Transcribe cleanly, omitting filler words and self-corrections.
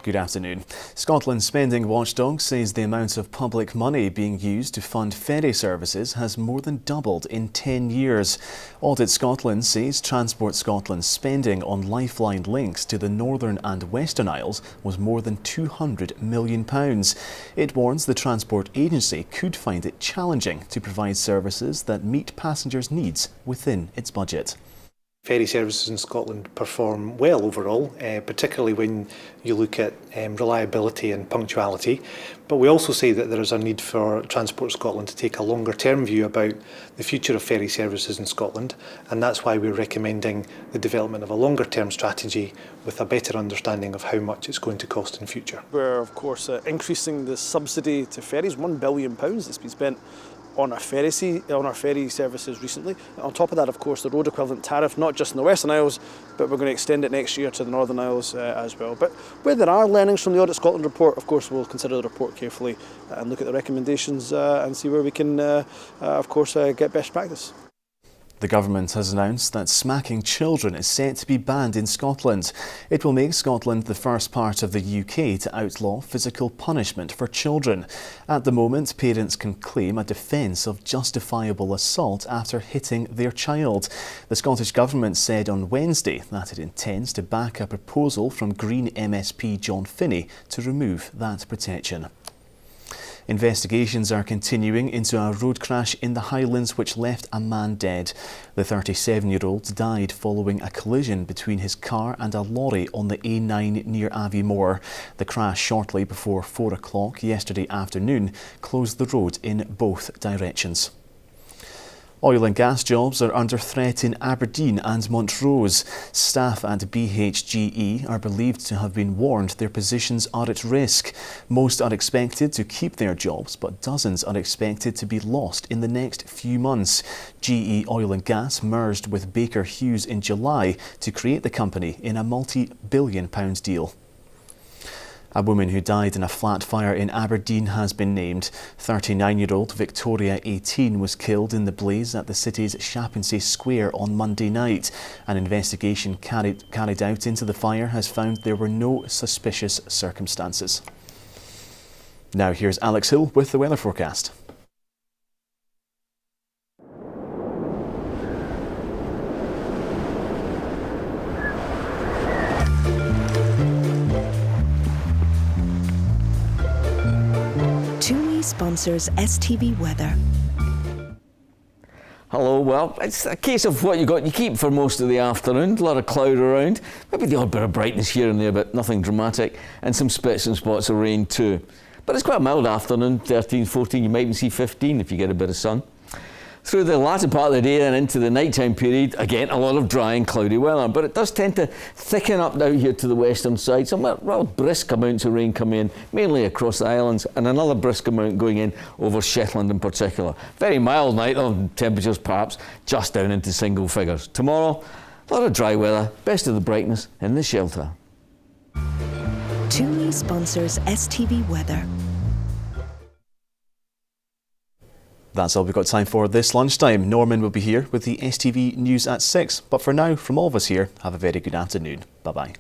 Good afternoon. Scotland's spending watchdog says the amount of public money being used to fund ferry services has more than doubled in 10 years. Audit Scotland says Transport Scotland's spending on lifeline links to the Northern and Western Isles was more than £200 million. It warns the Transport Agency could find it challenging to provide services that meet passengers' needs within its budget. Ferry services in Scotland perform well overall, particularly when you look at reliability and punctuality. But we also say that there is a need for Transport Scotland to take a longer term view about the future of ferry services in Scotland, and that's why we're recommending the development of a longer term strategy with a better understanding of how much it's going to cost in future. We're of course increasing the subsidy to ferries, £1 billion that's been spent on our ferry services recently. On top of that, of course, the road equivalent tariff, not just in the Western Isles, but we're going to extend it next year to the Northern Isles as well. But where there are learnings from the Audit Scotland report, of course, we'll consider the report carefully and look at the recommendations and see where we can, of course, get best practice. The government has announced that smacking children is set to be banned in Scotland. It will make Scotland the first part of the UK to outlaw physical punishment for children. At the moment, parents can claim a defence of justifiable assault after hitting their child. The Scottish Government said on Wednesday that it intends to back a proposal from Green MSP John Finney to remove that protection. Investigations are continuing into a road crash in the Highlands which left a man dead. The 37-year-old died following a collision between his car and a lorry on the A9 near Aviemore. The crash shortly before 4 o'clock yesterday afternoon closed the road in both directions. Oil and gas jobs are under threat in Aberdeen and Montrose. Staff at BHGE are believed to have been warned their positions are at risk. Most are expected to keep their jobs, but dozens are expected to be lost in the next few months. GE Oil and Gas merged with Baker Hughes in July to create the company in a multi-billion-pound deal. A woman who died in a flat fire in Aberdeen has been named. 39-year-old Victoria, 18, was killed in the blaze at the city's Shapinsay Square on Monday night. An investigation carried out into the fire has found there were no suspicious circumstances. Now here's Alex Hill with the weather forecast. Sponsors STV weather. Hello, well, it's a case of what you got you keep for most of the afternoon. A lot of cloud around, maybe the odd bit of brightness here and there, but nothing dramatic, and some spits and spots of rain too. But it's quite a mild afternoon, 13, 14, you might even see 15 if you get a bit of sun. Through the latter part of the day and into the nighttime period, again, a lot of dry and cloudy weather, but it does tend to thicken up now here to the western side. Some rather brisk amounts of rain come in, mainly across the islands, and another brisk amount going in over Shetland in particular. Very mild night, temperatures perhaps just down into single figures. Tomorrow, a lot of dry weather, best of the brightness in the shelter. TUI sponsors STV weather. That's all we've got time for this lunchtime. Norman will be here with the STV News at 6. But for now, from all of us here, have a very good afternoon. Bye-bye.